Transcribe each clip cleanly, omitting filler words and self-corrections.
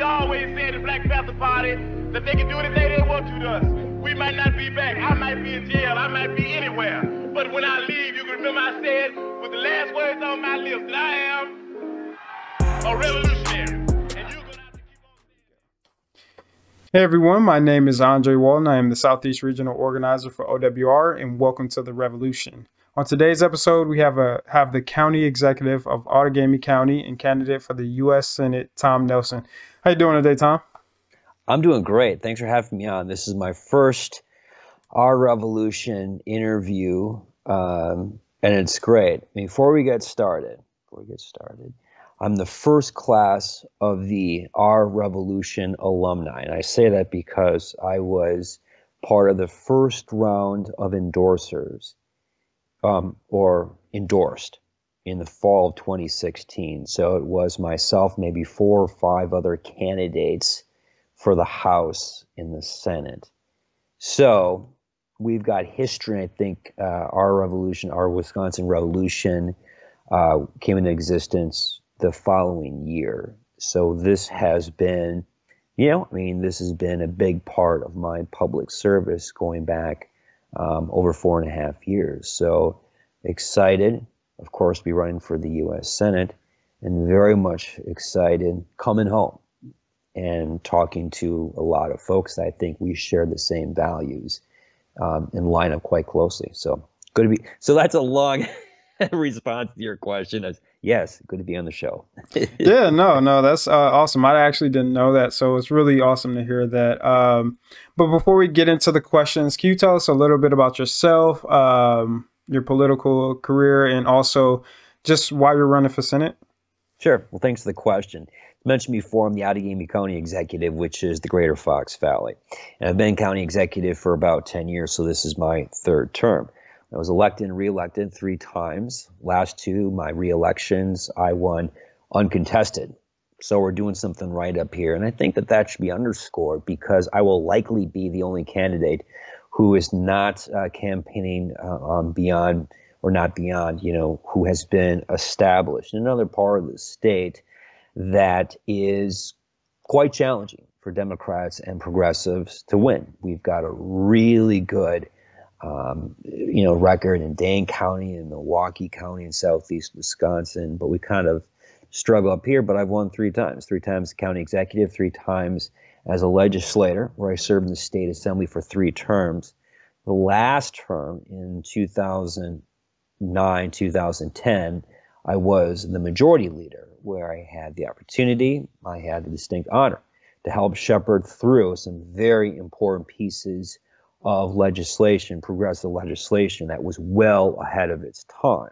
always said the Black Panther Party that they can do anything they want to us. We might not be back. I might be in jail. I might be anywhere. But when I leave, you can remember I said with the last words on my lips that I am a revolutionary. And you're going to have to keep on saying. Hey everyone, my name is Andre Walton. I am the Southeast Regional Organizer for OWR, and welcome to The Revolution. On today's episode, we have the County Executive of Outagamie County and candidate for the U.S. Senate, Tom Nelson. How you doing today, Tom? I'm doing great. Thanks for having me on. This is my first Our Revolution interview, and it's great. Before we get started, I'm the first class of the Our Revolution alumni, and I say that because I was part of the first round of endorsers, or endorsed in the fall of 2016. So it was myself, maybe 4 or 5 other candidates for the House and the Senate. So we've got history. I think our revolution, our Wisconsin Revolution, came into existence the following year. So this has been, this has been a big part of my public service going back over 4.5 years. So excited, of course, to be running for the U.S. Senate, and very much excited coming home and talking to a lot of folks that I think we share the same values and line up quite closely. So good to be. So that's a long response to your question. Yes, good to be on the show. Yeah, no, that's awesome. I actually didn't know that, so it's really awesome to hear that. But before we get into the questions, can you tell us a little bit about yourself, your political career, and also just why you're running for Senate? Sure. Well, thanks for the question. As mentioned before, I'm the Outagamie County Executive, which is the Greater Fox Valley. And I've been County Executive for about 10 years, so this is my 3rd term. I was elected and reelected 3 times. Last 2, my reelections, I won uncontested. So we're doing something right up here. And I think that that should be underscored because I will likely be the only candidate who is not campaigning beyond, or not beyond, who has been established in another part of the state that is quite challenging for Democrats and progressives to win. We've got a really good record in Dane County and Milwaukee County and Southeast Wisconsin, but we kind of struggle up here. But I've won 3 times, 3 times county executive, 3 times as a legislator, where I served in the state assembly for 3 terms. The last term in 2009, 2010, I was the majority leader, where I had the opportunity, I had the distinct honor to help shepherd through some very important pieces of legislation, progressive legislation that was well ahead of its time.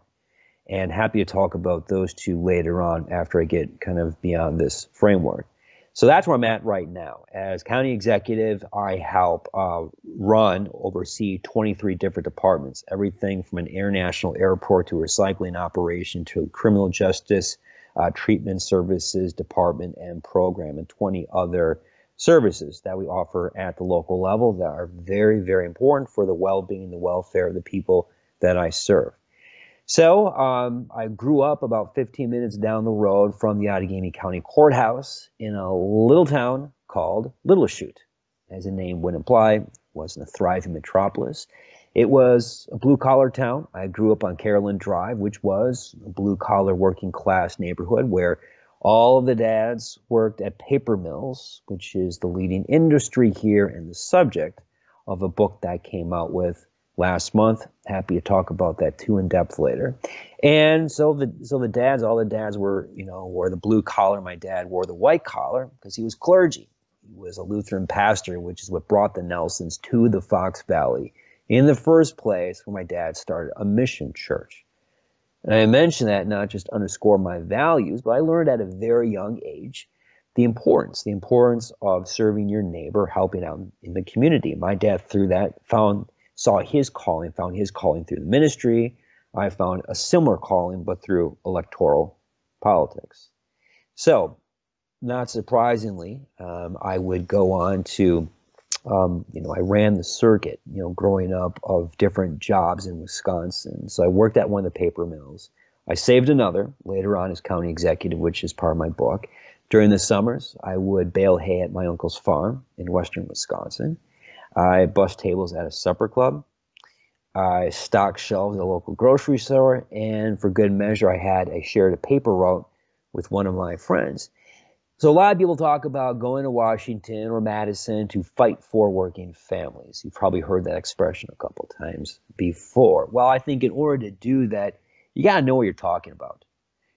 And happy to talk about those 2 later on after I get kind of beyond this framework. So that's where I'm at right now. As county executive, I help oversee 23 different departments, everything from an international airport to a recycling operation to a criminal justice treatment services department and program, and 20 other services that we offer at the local level that are very, very important for the well-being, the welfare of the people that I serve. So I grew up about 15 minutes down the road from the Outagamie County Courthouse in a little town called Little Chute. As the name would imply, it wasn't a thriving metropolis. It was a blue-collar town. I grew up on Carolyn Drive, which was a blue-collar working-class neighborhood where all of the dads worked at paper mills, which is the leading industry here and the subject of a book that I came out with last month. Happy to talk about that too in depth later. And so all the dads were, wore the blue collar. My dad wore the white collar because he was clergy. He was a Lutheran pastor, which is what brought the Nelsons to the Fox Valley in the first place, where my dad started a mission church. And I mention that not just to underscore my values, but I learned at a very young age the importance of serving your neighbor, helping out in the community. My dad, through that, found his calling through the ministry. I found a similar calling, but through electoral politics. So, not surprisingly, I would go on to I ran the circuit, growing up, of different jobs in Wisconsin. So I worked at one of the paper mills. I saved another later on as county executive, which is part of my book. During the summers, I would bale hay at my uncle's farm in western Wisconsin. I bussed tables at a supper club. I stocked shelves at a local grocery store. And for good measure, I shared a paper route with one of my friends. So a lot of people talk about going to Washington or Madison to fight for working families. You've probably heard that expression a couple times before. Well, I think in order to do that, you got to know what you're talking about.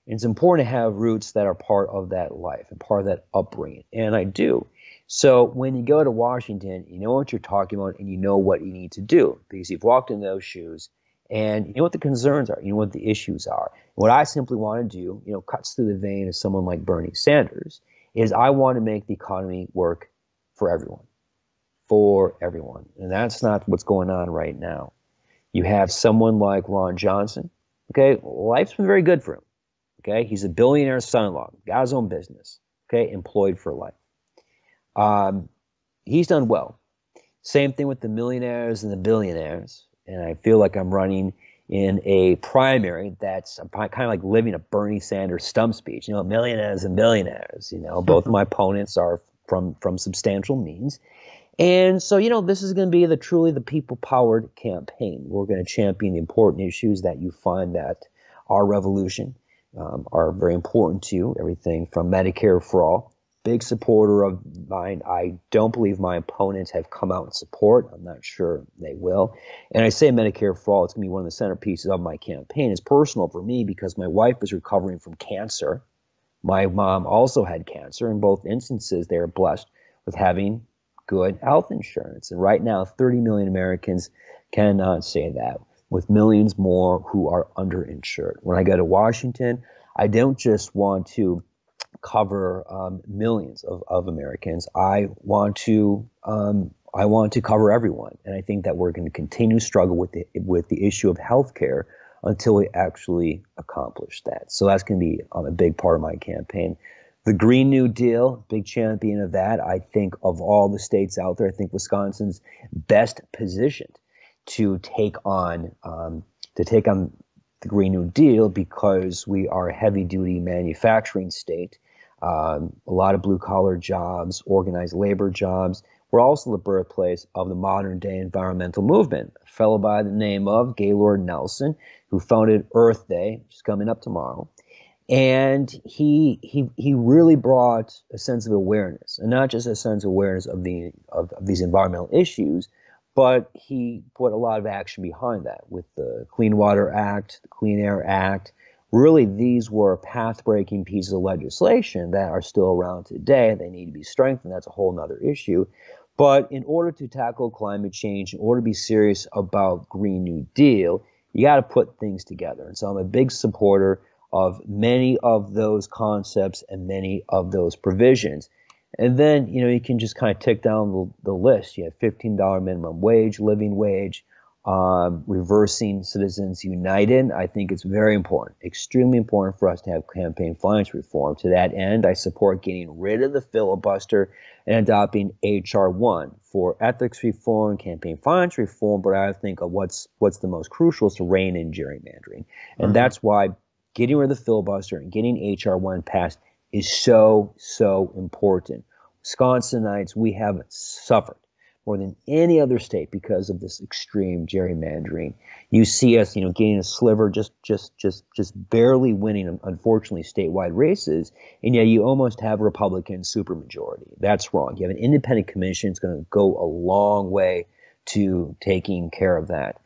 And it's important to have roots that are part of that life and part of that upbringing. And I do. So when you go to Washington, you know what you're talking about and you know what you need to do because you've walked in those shoes and you know what the concerns are, you know what the issues are. And what I simply want to do, cuts through the vein of someone like Bernie Sanders, is I want to make the economy work for everyone. For everyone. And that's not what's going on right now. You have someone like Ron Johnson. Okay, life's been very good for him. Okay, he's a billionaire son-in-law, got his own business. Okay, employed for life. He's done well. Same thing with the millionaires and the billionaires. And I feel like I'm running in a primary that's kind of like living a Bernie Sanders stump speech. Millionaires and billionaires. Both of my opponents are from substantial means. And so, this is going to be truly the people-powered campaign. We're going to champion the important issues that you find that our revolution are very important to you. Everything from Medicare for all. Big supporter of mine. I don't believe my opponents have come out in support. I'm not sure they will. And I say Medicare for all, it's going to be one of the centerpieces of my campaign. It's personal for me because my wife is recovering from cancer. My mom also had cancer. In both instances, they are blessed with having good health insurance. And right now, 30 million Americans cannot say that, with millions more who are underinsured. When I go to Washington, I don't just want to cover millions of Americans. I want to cover everyone, and I think that we're going to continue to struggle with the issue of healthcare until we actually accomplish that. So that's going to be a big part of my campaign. The Green New Deal, big champion of that. I think of all the states out there, I think Wisconsin's best positioned to take on the Green New Deal because we are a heavy-duty manufacturing state. A lot of blue-collar jobs, organized labor jobs. We're also the birthplace of the modern-day environmental movement. A fellow by the name of Gaylord Nelson, who founded Earth Day, which is coming up tomorrow. And he really brought a sense of awareness, and not just a sense of awareness of these environmental issues, but he put a lot of action behind that with the Clean Water Act, the Clean Air Act. Really, these were path-breaking pieces of legislation that are still around today. They need to be strengthened. That's a whole nother issue. But in order to tackle climate change, in order to be serious about Green New Deal, you got to put things together. And so I'm a big supporter of many of those concepts and many of those provisions. And then, you can just kind of tick down the list. You have $15 minimum wage, living wage, reversing Citizens United. I think it's very important, extremely important for us to have campaign finance reform. To that end, I support getting rid of the filibuster and adopting H.R. 1 for ethics reform, campaign finance reform. But I think of what's the most crucial is to rein in gerrymandering. And that's why getting rid of the filibuster and getting H.R. 1 passed is so, so important. Wisconsinites, we have suffered more than any other state because of this extreme gerrymandering. You see us, getting a sliver, just barely winning, unfortunately, statewide races, and yet you almost have a Republican supermajority. That's wrong. You have an independent commission. It's going to go a long way to taking care of that.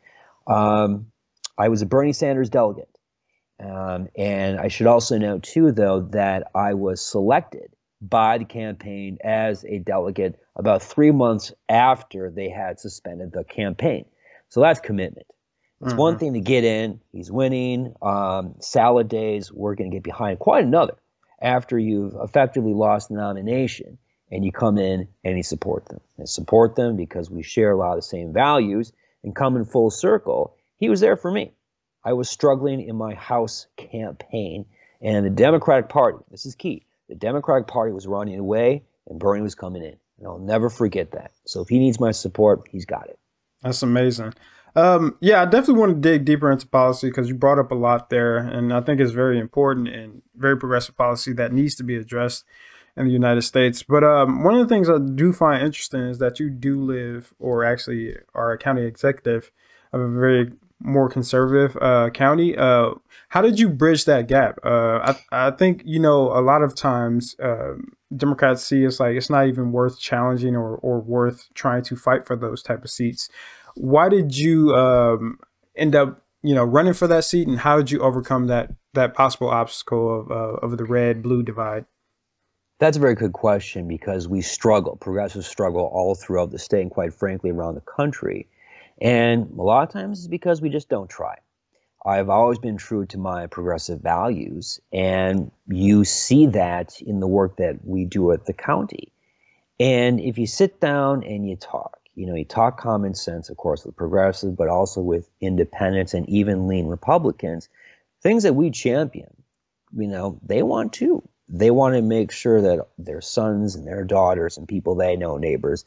I was a Bernie Sanders delegate. And I should also note, too, though, that I was selected by the campaign as a delegate about 3 months after they had suspended the campaign. So that's commitment. It's one thing to get in, he's winning, salad days, we're going to get behind. Quite another after you've effectively lost the nomination and you come in and you support them. And support them because we share a lot of the same values and come in full circle. He was there for me. I was struggling in my House campaign, and the Democratic Party, this is key, the Democratic Party was running away, and Bernie was coming in. And I'll never forget that. So if he needs my support, he's got it. That's amazing. Yeah, I definitely want to dig deeper into policy because you brought up a lot there, and I think it's very important and very progressive policy that needs to be addressed. in the United States. But one of the things I do find interesting is that you do live, or actually are a county executive of a very more conservative county. How did you bridge that gap? I think, you know, a lot of times Democrats see it's like it's not even worth challenging or worth trying to fight for those type of seats. Why did you end up, you know, running for that seat, and how did you overcome that possible obstacle of the red-blue divide? That's a very good question, because we struggle, progressives struggle all throughout the state and quite frankly around the country. And a lot of times it's because we just don't try. I've always been true to my progressive values, and you see that in the work that we do at the county. And if you sit down and you talk, you know, you talk common sense, of course, with progressives, but also with independents and even lean Republicans, things that we champion, you know, they want too. They want to make sure that their sons and their daughters and people they know, neighbors,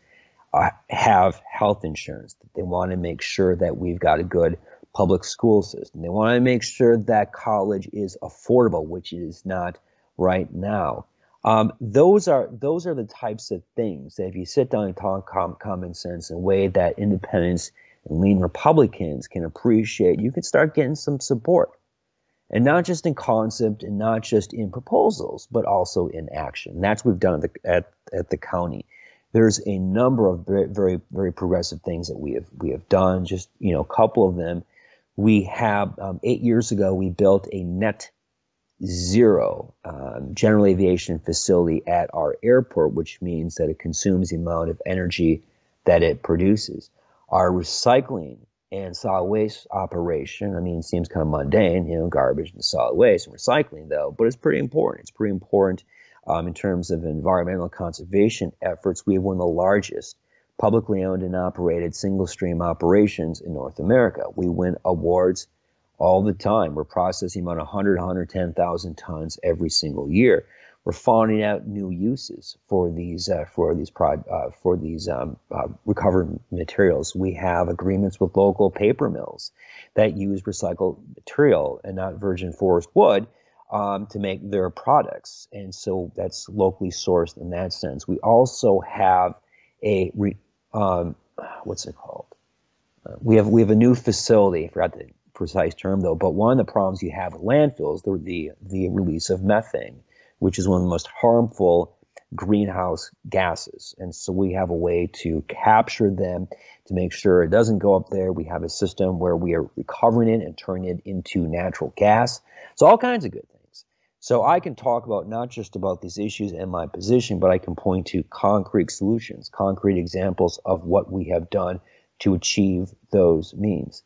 have health insurance. They want to make sure that we've got a good public school system. They want to make sure that college is affordable, which it is not right now. Those are the types of things that if you sit down and talk common sense in a way that independents and lean Republicans can appreciate, you can start getting some support. And not just in concept and not just in proposals, but also in action. And that's what we've done at the county. There's a number of very, very, very progressive things that we have done. Just, you know, a couple of them. We have 8 years ago, we built a net zero general aviation facility at our airport, which means that it consumes the amount of energy that it produces. Our recycling and solid waste operation, I mean, it seems kind of mundane, you know, garbage and solid waste and recycling, though, but it's pretty important. It's pretty important in terms of environmental conservation efforts. We have one of the largest publicly owned and operated single stream operations in North America. We win awards all the time. We're processing about 110,000 tons every single year. We're finding out new uses for these recovered materials. We have agreements with local paper mills that use recycled material and not virgin forest wood to make their products, and so that's locally sourced in that sense. We also have a what's it called? We have a new facility. I forgot the precise term though. But one of the problems you have with landfills, the release of methane, which is one of the most harmful greenhouse gases. And so we have a way to capture them to make sure it doesn't go up there. We have a system where we are recovering it and turning it into natural gas. So all kinds of good things. So I can talk about not just about these issues and my position, but I can point to concrete solutions, concrete examples of what we have done to achieve those means.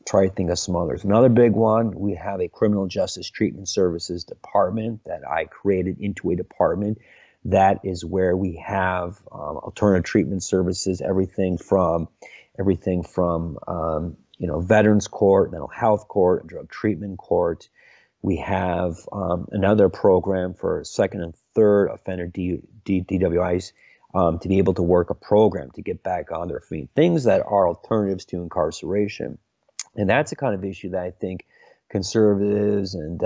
Try to think of some others. Another big one, we have a criminal justice treatment services department that I created into a department. That is where we have alternative treatment services, everything from veterans court, mental health court, drug treatment court. We have another program for second and third offender DWIs to be able to work a program to get back on their feet. Things that are alternatives to incarceration. And that's the kind of issue that I think conservatives and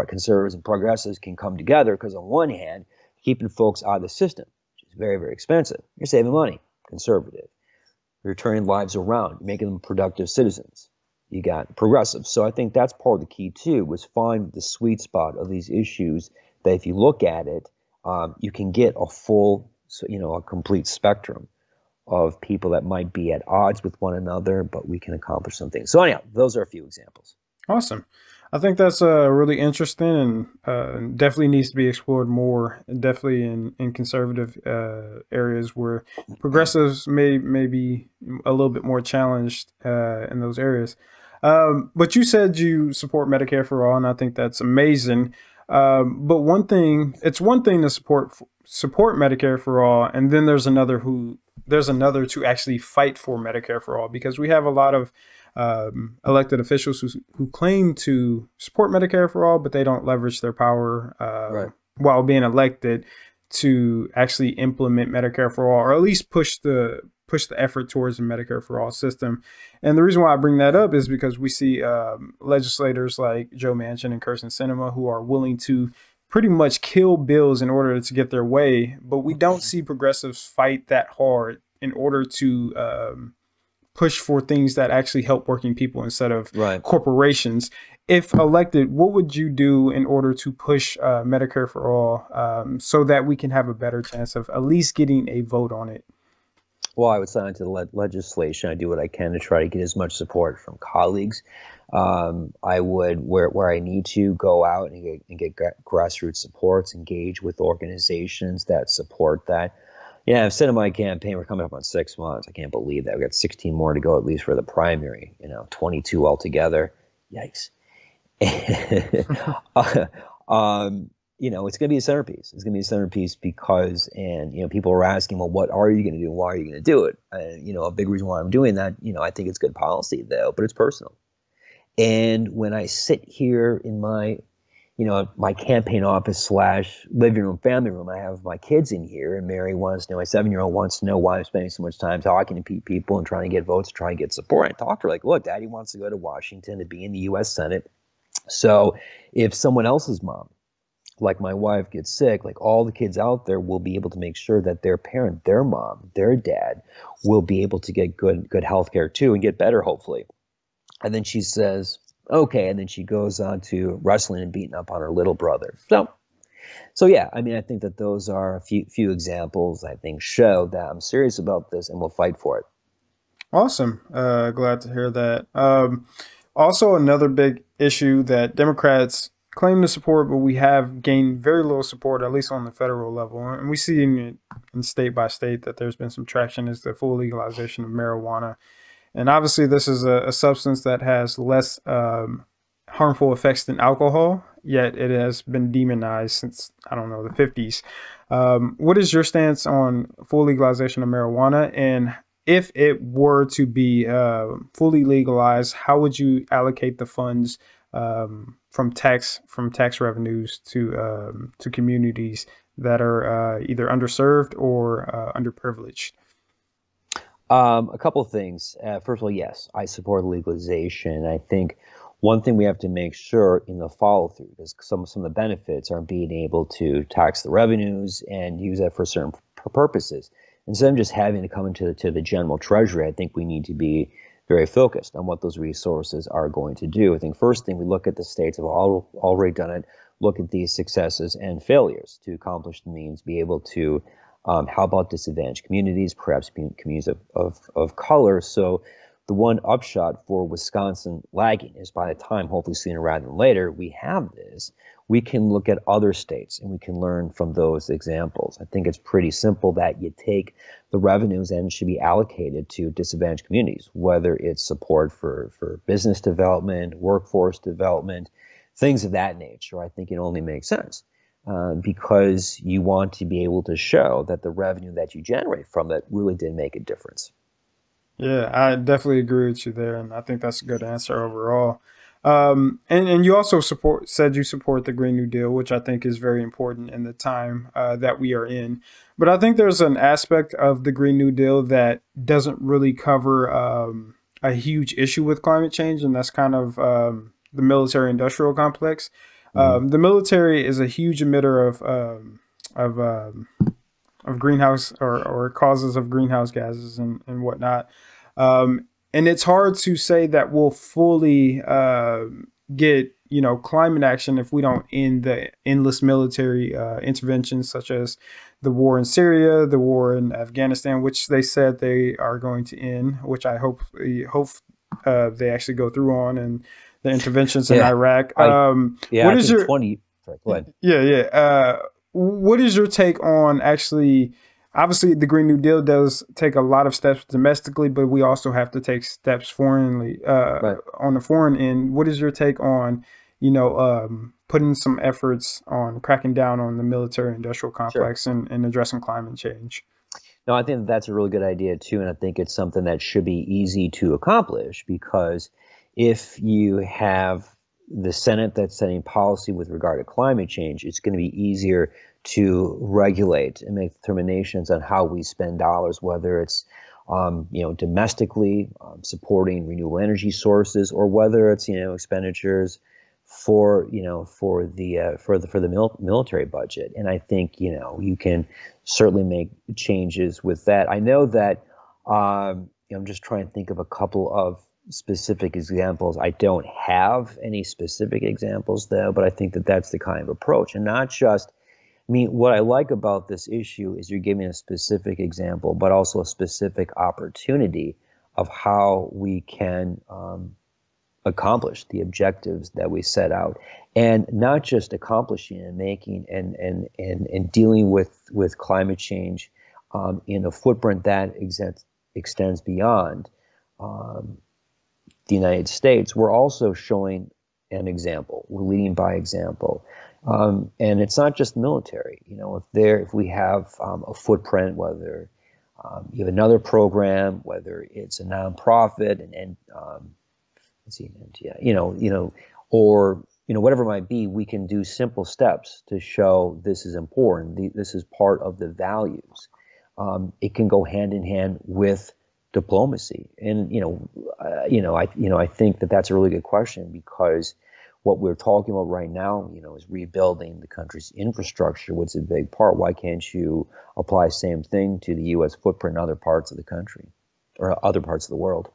conservatives and progressives can come together, because on one hand, keeping folks out of the system, which is very, very expensive. You're saving money, conservative. You're turning lives around, making them productive citizens. You got progressive. So I think that's part of the key too, was find the sweet spot of these issues that if you look at it, you can get a full, a complete spectrum of people that might be at odds with one another, but we can accomplish something. So anyhow, those are a few examples. Awesome. I think that's really interesting and definitely needs to be explored more, definitely in conservative areas where progressives may be a little bit more challenged in those areas. But you said you support Medicare for all, and I think that's amazing. But it's one thing to support Medicare for all, and then there's another to actually fight for Medicare for all, because we have a lot of elected officials who claim to support Medicare for all, but they don't leverage their power Right. while being elected to actually implement Medicare for all, or at least push the effort towards the Medicare for all system. And the reason why I bring that up is because we see legislators like Joe Manchin and Kirsten Sinema who are willing to pretty much kill bills in order to get their way, but we don't see progressives fight that hard in order to push for things that actually help working people instead of corporations. If elected, what would you do in order to push Medicare for all so that we can have a better chance of at least getting a vote on it? Well, I would sign into the legislation. I do what I can to try to get as much support from colleagues. I would, where I need to, go out and get grassroots supports, engage with organizations that support that. Yeah, I've said in my campaign, we're coming up on 6 months. I can't believe that. We've got 16 more to go, at least for the primary, 22 altogether. Yikes. It's going to be a centerpiece. It's going to be a centerpiece because, people are asking, well, what are you going to do? Why are you going to do it? A big reason why I'm doing that, I think it's good policy, though, but it's personal. And when I sit here in my, my campaign office / living room, family room, I have my kids in here, and Mary wants to know, my 7-year-old wants to know why I'm spending so much time talking to people and trying to get votes, trying to get support. I talk to her like, look, Daddy wants to go to Washington to be in the U.S. Senate. So if someone else's mom, like my wife, gets sick, like all the kids out there will be able to make sure that their parent, their mom, their dad will be able to get good health care too and get better, hopefully. And then she says, okay. And then she goes on to wrestling and beating up on her little brother. So yeah, I think that those are a few examples I think show that I'm serious about this and will fight for it. Awesome. Glad to hear that. Also, another big issue that Democrats claim to support, but we have gained very little support, at least on the federal level. And we see in state by state that there's been some traction, is the full legalization of marijuana. And obviously, this is a substance that has less harmful effects than alcohol, yet it has been demonized since, the 50s. What is your stance on full legalization of marijuana? And if it were to be fully legalized, how would you allocate the funds from tax revenues to communities that are either underserved or underprivileged? A couple of things. First of all, yes, I support legalization. I think one thing we have to make sure in the follow through is some of the benefits are being able to tax the revenues and use that for certain purposes. Instead of just having to come into the general treasury, I think we need to be very focused on what those resources are going to do. I think first thing, we look at the states have already done it, look at these successes and failures to accomplish the means, be able to how about disadvantaged communities, perhaps communities of color. So the one upshot for Wisconsin lagging is by the time, hopefully sooner rather than later, we have this, we can look at other states and we can learn from those examples. I think it's pretty simple that you take the revenues and it should be allocated to disadvantaged communities, whether it's support for business development, workforce development, things of that nature. I think it only makes sense. Because you want to be able to show that the revenue that you generate from it really did make a difference. Yeah, I definitely agree with you there, and I think that's a good answer overall. And you also said you support the Green New Deal, which I think is very important in the time that we are in. But I think there's an aspect of the Green New Deal that doesn't really cover a huge issue with climate change, and that's kind of the military-industrial complex. The military is a huge emitter of greenhouse or causes of greenhouse gases and whatnot. And it's hard to say that we'll fully get, climate action if we don't end the endless military interventions such as the war in Syria, the war in Afghanistan, which they said they are going to end, which I hope they actually go through on, and the interventions in Iraq. What is your 20? Sorry, go ahead. What is your take on actually? Obviously, the Green New Deal does take a lot of steps domestically, but we also have to take steps foreignly on the foreign end. What is your take on, putting some efforts on cracking down on the military-industrial complex and addressing climate change? No, I think that's a really good idea too, and I think it's something that should be easy to accomplish because if you have the Senate that's setting policy with regard to climate change, it's going to be easier to regulate and make determinations on how we spend dollars, whether it's domestically supporting renewable energy sources, or whether it's expenditures for the military budget. And I think you can certainly make changes with that. I know that I'm just trying to think of a couple of specific examples. I don't have any specific examples though, but I think that that's the kind of approach, and not just. I mean, what I like about this issue is you're giving a specific example, but also a specific opportunity of how we can accomplish the objectives that we set out, and not just accomplishing and making and dealing with climate change in a footprint that extends beyond the United States. We're also showing an example. We're leading by example. And it's not just military. If we have a footprint, whether you have another program, whether it's a nonprofit, or whatever it might be, we can do simple steps to show this is important. This is part of the values. It can go hand in hand with diplomacy, and I think that that's a really good question, because what we're talking about right now, is rebuilding the country's infrastructure, which is a big part. Why can't you apply the same thing to the U.S. footprint in other parts of the country or other parts of the world?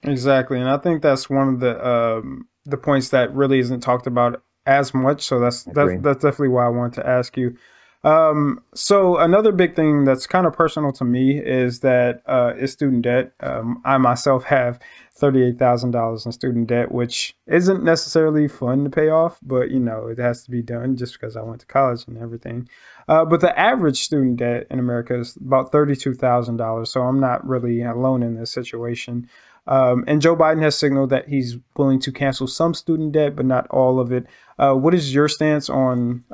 Exactly, and I think that's one of the points that really isn't talked about as much. So that's definitely why I wanted to ask you. So another big thing that's kind of personal to me is that is student debt. I myself have $38,000 in student debt, which isn't necessarily fun to pay off, but it has to be done just because I went to college and everything. But the average student debt in America is about $32,000. So I'm not really alone in this situation. And Joe Biden has signaled that he's willing to cancel some student debt, but not all of it. What is your stance on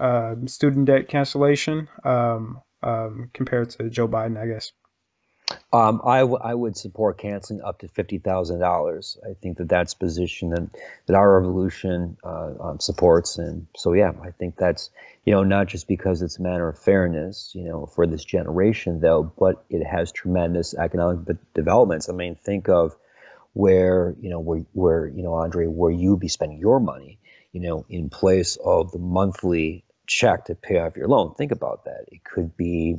student debt cancellation compared to Joe Biden, I guess? I would support canceling up to $50,000. I think that that's a position that our revolution supports. And so, yeah, I think that's, not just because it's a matter of fairness, for this generation, though, but it has tremendous economic developments. I mean, think of where Andre, where you be spending your money, in place of the monthly check to pay off your loan. Think about that. It could be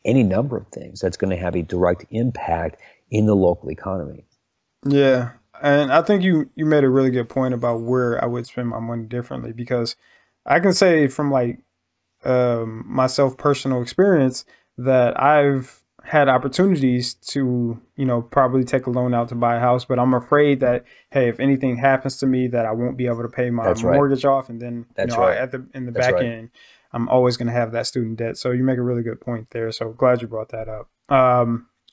any number of things that's going to have a direct impact in the local economy. Yeah. And I think you made a really good point about where I would spend my money differently, because I can say from myself personal experience that I've had opportunities to, probably take a loan out to buy a house, but I'm afraid that, hey, if anything happens to me, that I won't be able to pay my mortgage off. And then, in the back end, I'm always going to have that student debt. So you make a really good point there. So glad you brought that up.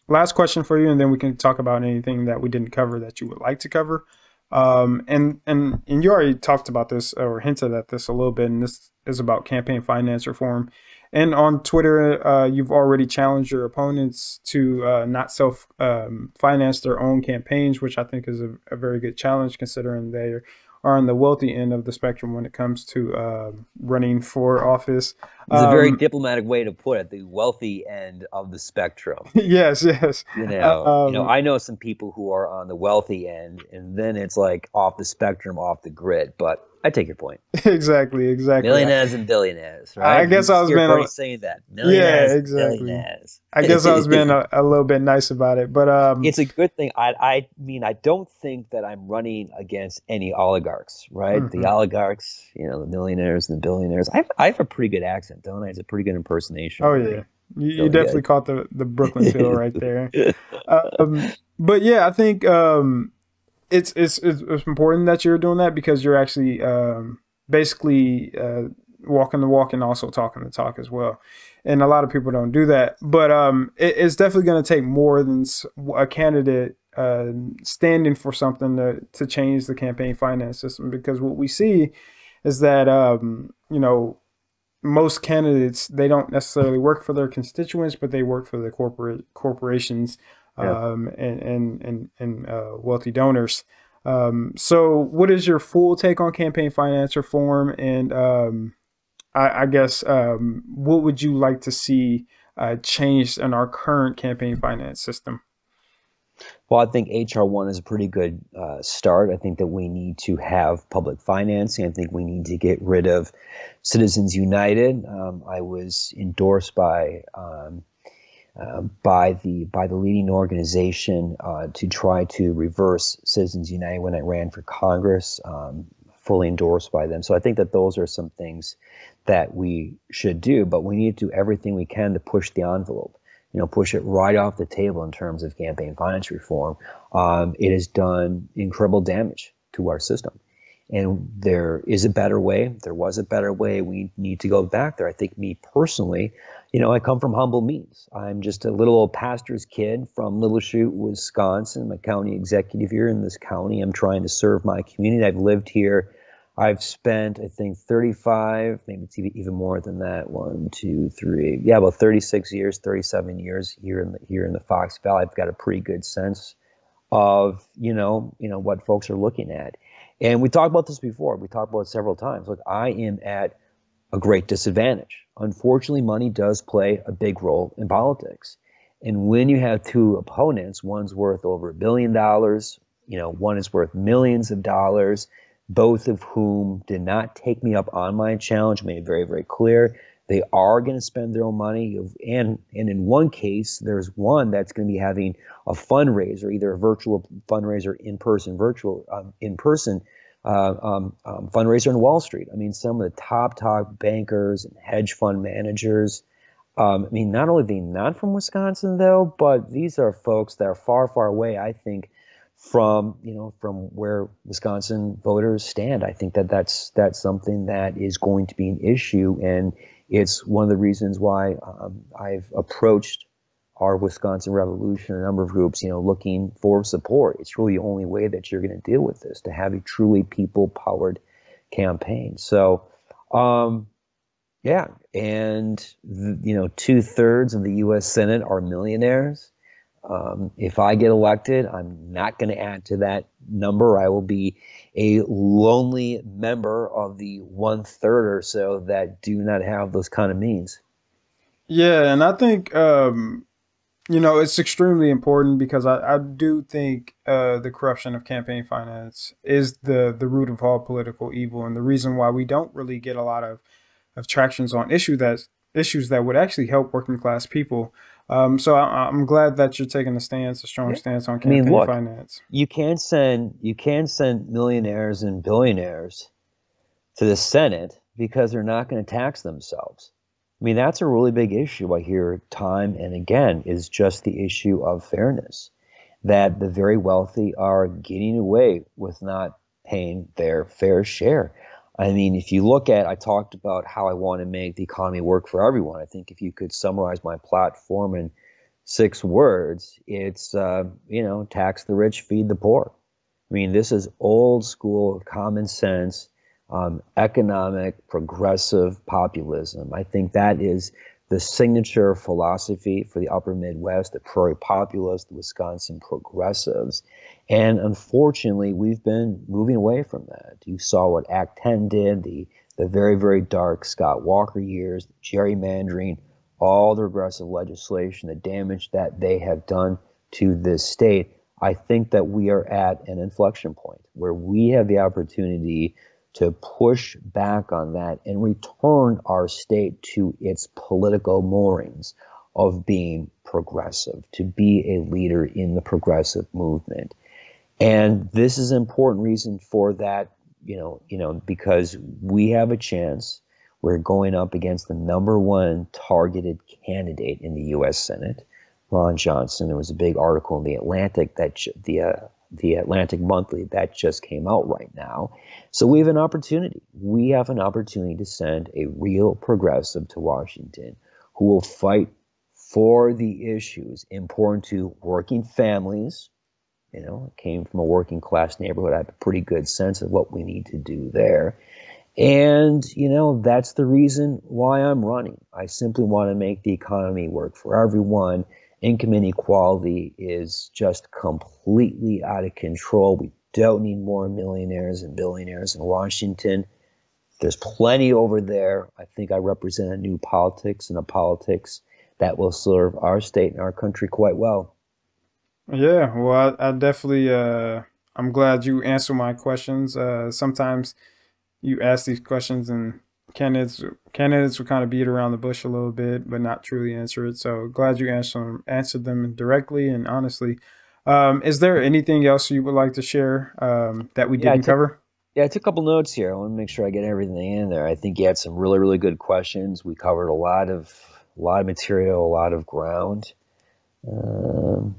Last question for you, and then we can talk about anything that we didn't cover that you would like to cover. And you already talked about this or hinted at this a little bit, and this is about campaign finance reform. And on Twitter, you've already challenged your opponents to not self-finance their own campaigns, which I think is a very good challenge, considering they are on the wealthy end of the spectrum when it comes to running for office. It's a very diplomatic way to put it, the wealthy end of the spectrum. Yes. I know some people who are on the wealthy end, and then it's like off the spectrum, off the grid. But I take your point. Exactly. Millionaires and billionaires, right? I guess I was being saying that. Millionaires, exactly. Billionaires. I guess I was being a little bit nice about it, but it's a good thing. I mean, I don't think that I'm running against any oligarchs, right? Mm-hmm. The oligarchs, the millionaires and the billionaires. I have a pretty good accent, don't I? It's a pretty good impersonation. Oh yeah, you definitely caught the Brooklyn feel right there. But yeah, I think it's important that you're doing that, because you're actually basically walking the walk and also talking the talk as well. And a lot of people don't do that. But it's definitely going to take more than a candidate standing for something to change the campaign finance system, because what we see is that most candidates, they don't necessarily work for their constituents, but they work for the corporations. And wealthy donors. So what is your full take on campaign finance reform? And I guess what would you like to see changed in our current campaign finance system? Well, I think HR1 is a pretty good start. I think that we need to have public financing. I think we need to get rid of Citizens United. I was endorsed by the leading organization to try to reverse Citizens United when I ran for Congress, fully endorsed by them. So I think that those are some things that we should do, but we need to do everything we can to push the envelope. Push it right off the table in terms of campaign finance reform. It has done incredible damage to our system. And there is a better way. There was a better way. We need to go back there. I think me personally, I come from humble means. I'm just a little old pastor's kid from Little Chute, Wisconsin. I'm a county executive here in this county. I'm trying to serve my community. I've lived here. I've spent, I think, 35, maybe it's even more than that. 1, 2, 3, yeah, about 36 years, 37 years here in the Fox Valley. I've got a pretty good sense of what folks are looking at. And we talked about this before. We talked about it several times. Look, I am at a great disadvantage. Unfortunately, money does play a big role in politics. And when you have two opponents, one's worth over $1 billion, one is worth millions of dollars, both of whom did not take me up on my challenge, made it very, very clear. They are going to spend their own money. And in one case, there's one that's going to be having a fundraiser, either a virtual fundraiser, in-person fundraiser in Wall Street. I mean, some of the top bankers and hedge fund managers. Not only are they not from Wisconsin, though, but these are folks that are far, far away, I think, from where Wisconsin voters stand. I think that's something that is going to be an issue, and it's one of the reasons why I've approached our Wisconsin Revolution, a number of groups, looking for support. It's really the only way that you're going to deal with this, to have a truly people-powered campaign. So, yeah, and 2/3 of the U.S. Senate are millionaires. If I get elected, I'm not going to add to that number. I will be a lonely member of the 1/3 or so that do not have those kind of means. Yeah, and I think it's extremely important because I do think the corruption of campaign finance is the root of all political evil, and the reason why we don't really get a lot of tractions on issues that would actually help working class people. So I'm glad that you're taking a strong stance on campaign finance. You can't send millionaires and billionaires to the Senate because they're not going to tax themselves. That's a really big issue I hear time and again, is just the issue of fairness, that the very wealthy are getting away with not paying their fair share. If you look at, I talked about how I want to make the economy work for everyone. I think if you could summarize my platform in 6 words, it's, tax the rich, feed the poor. This is old school, common sense, economic, progressive populism. I think that is the signature philosophy for the upper Midwest, the prairie populists, the Wisconsin progressives. And unfortunately, we've been moving away from that. You saw what Act 10 did, the very, very dark Scott Walker years, gerrymandering, all the regressive legislation, the damage that they have done to this state. I think that we are at an inflection point where we have the opportunity to push back on that and return our state to its political moorings of being progressive, to be a leader in the progressive movement. And this is an important reason for that, because we have a chance. We're going up against the #1 targeted candidate in the U.S. Senate, Ron Johnson. There was a big article in the Atlantic the Atlantic Monthly that just came out right now. So we have an opportunity. We have an opportunity to send a real progressive to Washington who will fight for the issues important to working families. I came from a working class neighborhood. I have a pretty good sense of what we need to do there. And, that's the reason why I'm running. I simply want to make the economy work for everyone. Income inequality is just completely out of control. We don't need more millionaires and billionaires in Washington. There's plenty over there. I think I represent a new politics, and a politics that will serve our state and our country quite well. Yeah, well, I definitely, I'm glad you answered my questions. Sometimes you ask these questions and candidates will kind of beat around the bush a little bit, but not truly answer it. So glad you answered them directly and honestly. Is there anything else you would like to share that we Yeah, didn't cover? I took a couple notes here. I want to make sure I get everything in there. I think you had some really, really good questions. We covered a lot of material, a lot of ground. Um,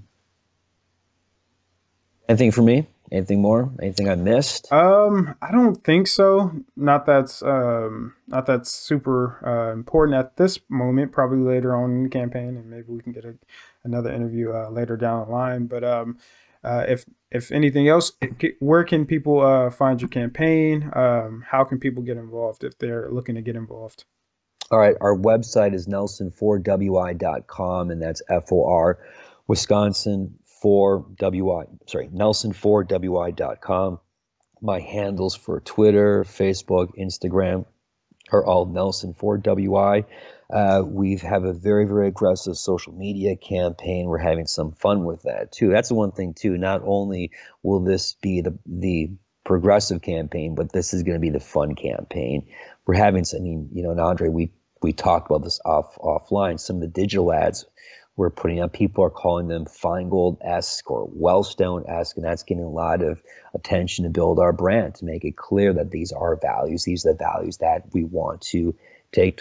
Anything for me? Anything more? Anything I missed? I don't think so. Not that's super important at this moment. Probably later on in the campaign, and maybe we can get another interview later down the line. But if anything else, where can people find your campaign? How can people get involved if they're looking to get involved? All right, our website is nelson4wi.com, and that's FOR Wisconsin 4WI. Sorry, nelson4wi.com. My handles for Twitter, Facebook, Instagram are all Nelson4WI. We have a very, very aggressive social media campaign. We're having some fun with that too. That's the one thing too. Not only will this be the progressive campaign, but this is going to be the fun campaign. We're having, I mean, you know, and Andre, we talked about this offline. Some of the digital ads we're putting up, people are calling them Feingold-esque or Wellstone-esque, and that's getting a lot of attention to build our brand, to make it clear that these are values. These are the values that we want to take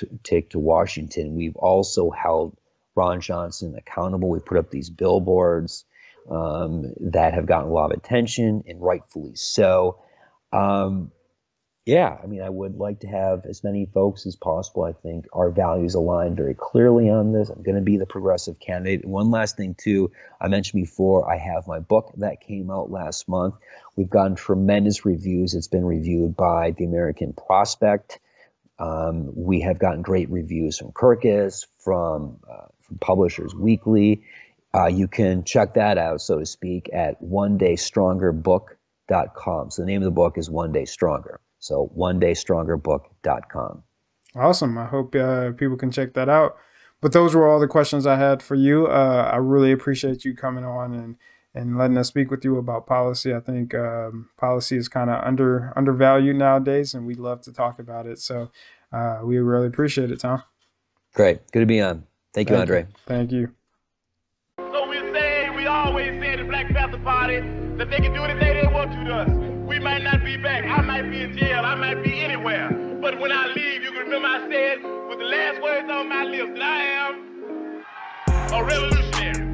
to Washington. We've also held Ron Johnson accountable. We put up these billboards that have gotten a lot of attention, and rightfully so. Yeah, I mean, I would like to have as many folks as possible. I think our values align very clearly on this. I'm going to be the progressive candidate. And one last thing, too, I mentioned before, I have my book that came out last month. We've gotten tremendous reviews. It's been reviewed by the American Prospect. We have gotten great reviews from Kirkus, from Publishers Weekly. You can check that out, so to speak, at onedaystrongerbook.com. So the name of the book is One Day Stronger. So onedaystrongerbook.com. Awesome. I hope people can check that out. But those were all the questions I had for you. I really appreciate you coming on and letting us speak with you about policy. I think policy is kind of undervalued nowadays, and we'd love to talk about it. So we really appreciate it, Tom. Great. Good to be on. Thank you, Andre. Thank you. So we always say in the Black Panther Party that they can do anything they want to us. We might not be back. I might be in jail. I might be anywhere. But when I leave, you can remember I said with the last words on my lips that I am a revolutionary.